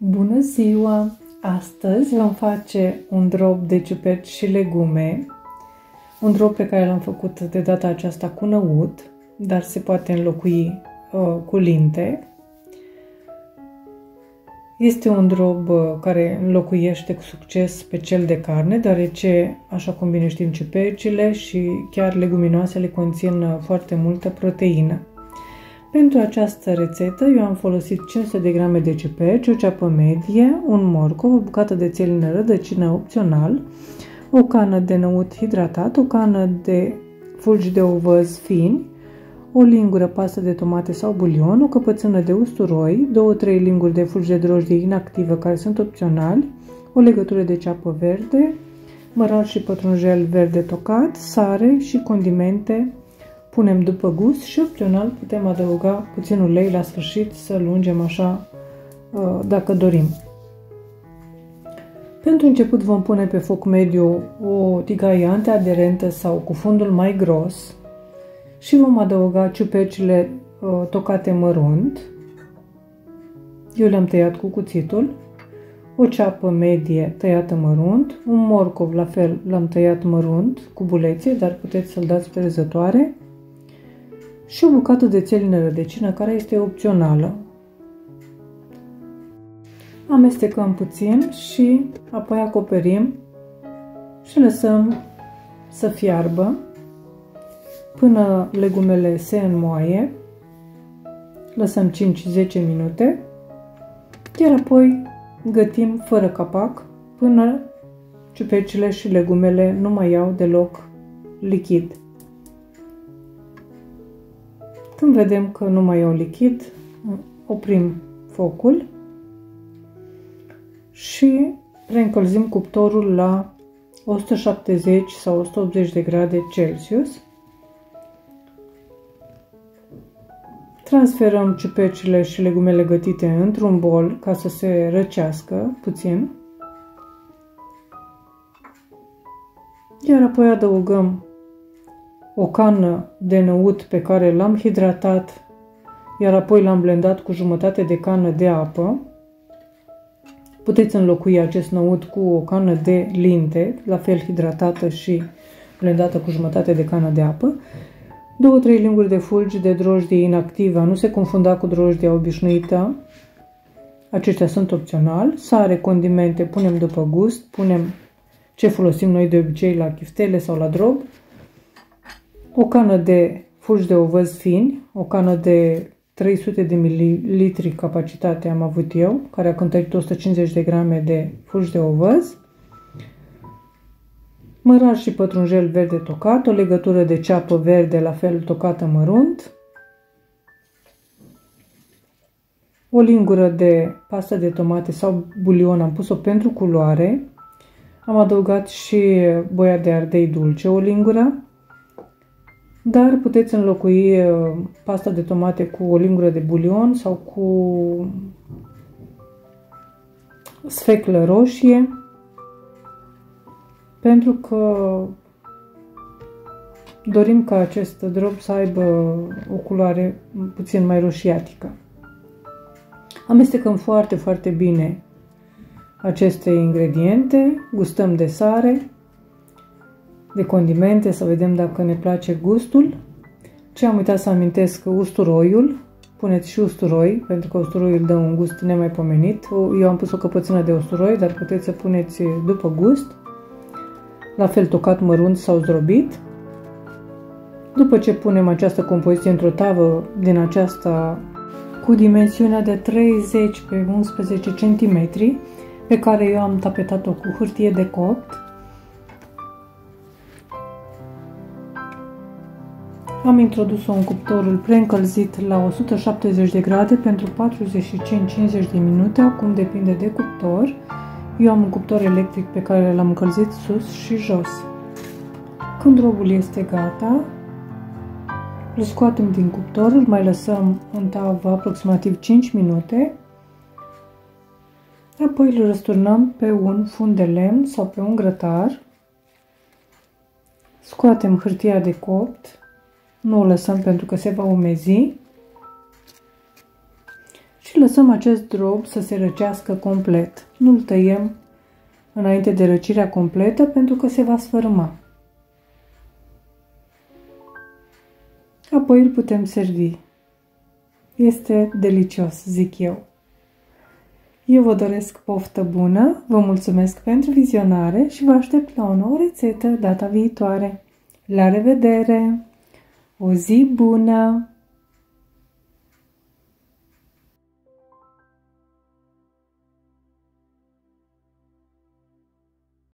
Bună ziua! Astăzi vom face un drop de ciuperci și legume, un drop pe care l-am făcut de data aceasta cu năut, dar se poate înlocui cu linte. Este un drop care înlocuiește cu succes pe cel de carne, deoarece, așa cum bine știm, ciupercile și chiar leguminoasele conțin foarte multă proteină. Pentru această rețetă eu am folosit 500 de grame de ciuperci, o ceapă medie, un morcov, o bucată de țelină rădăcină opțional, o cană de năut hidratat, o cană de fulgi de ovăz fini, o lingură pastă de tomate sau bulion, o căpățână de usturoi, 2-3 linguri de fulgi de drojdie inactivă care sunt opționali, o legătură de ceapă verde, mărar și pătrunjel verde tocat, sare și condimente. Punem după gust și opțional putem adăuga puțin ulei la sfârșit să-l ungem așa dacă dorim. Pentru început vom pune pe foc mediu o tigaie antiaderentă sau cu fundul mai gros și vom adăuga ciupercile tocate mărunt. Eu le-am tăiat cu cuțitul, o ceapă medie tăiată mărunt, un morcov la fel l-am tăiat mărunt cu bulețe, dar puteți să-l dați pe răzătoare, și o bucată de țelină rădăcină care este opțională. Amestecăm puțin și apoi acoperim și lăsăm să fiarbă până legumele se înmoaie. Lăsăm 5-10 minute, iar apoi gătim fără capac până ciupercile și legumele nu mai iau deloc lichid. Când vedem că nu mai iau lichid, oprim focul și reîncălzim cuptorul la 170 sau 180 de grade Celsius. Transferăm ciupercile și legumele gătite într-un bol ca să se răcească puțin. Iar apoi adăugăm o cană de năut pe care l-am hidratat, iar apoi l-am blendat cu jumătate de cană de apă. Puteți înlocui acest năut cu o cană de linte, la fel hidratată și blendată cu jumătate de cană de apă. 2-3 linguri de fulgi de drojdie inactivă, nu se confunda cu drojdia obișnuită. Aceștia sunt opționali. Sare, condimente, punem după gust, punem ce folosim noi de obicei la chiftele sau la drob. O cană de fulgi de ovăz fini, o cană de 300 de ml capacitate am avut eu, care a cântărit 150 de grame de fulgi de ovăz, mărar și pătrunjel verde tocat, o legătură de ceapă verde la fel tocată mărunt, o lingură de pastă de tomate sau bulion, am pus-o pentru culoare, am adăugat și boia de ardei dulce, o lingură, dar puteți înlocui pasta de tomate cu o lingură de bulion sau cu sfeclă roșie, pentru că dorim ca acest drop să aibă o culoare puțin mai roșiatică. Amestecăm foarte, foarte bine aceste ingrediente, gustăm de sare, de condimente, să vedem dacă ne place gustul. Ce am uitat să amintesc, usturoiul. Puneți și usturoi, pentru că usturoiul dă un gust nemaipomenit. Eu am pus o căpățână de usturoi, dar puteți să puneți după gust. La fel tocat mărunt sau zdrobit. După ce punem această compoziție într-o tavă din aceasta cu dimensiunea de 30 pe 11 cm, pe care eu am tapetat-o cu hârtie de copt, am introdus-o în cuptorul preîncălzit la 170 de grade pentru 45-50 de minute, acum depinde de cuptor. Eu am un cuptor electric pe care l-am încălzit sus și jos. Când robul este gata, îl scoatem din cuptor, îl mai lăsăm în tavă aproximativ 5 minute, apoi îl răsturnăm pe un fund de lemn sau pe un grătar, scoatem hârtia de copt, nu o lăsăm pentru că se va umezi și lăsăm acest drob să se răcească complet. Nu-l tăiem înainte de răcirea completă pentru că se va sfărâma. Apoi îl putem servi. Este delicios, zic eu. Eu vă doresc poftă bună, vă mulțumesc pentru vizionare și vă aștept la o nouă rețetă data viitoare. La revedere! O zi bună!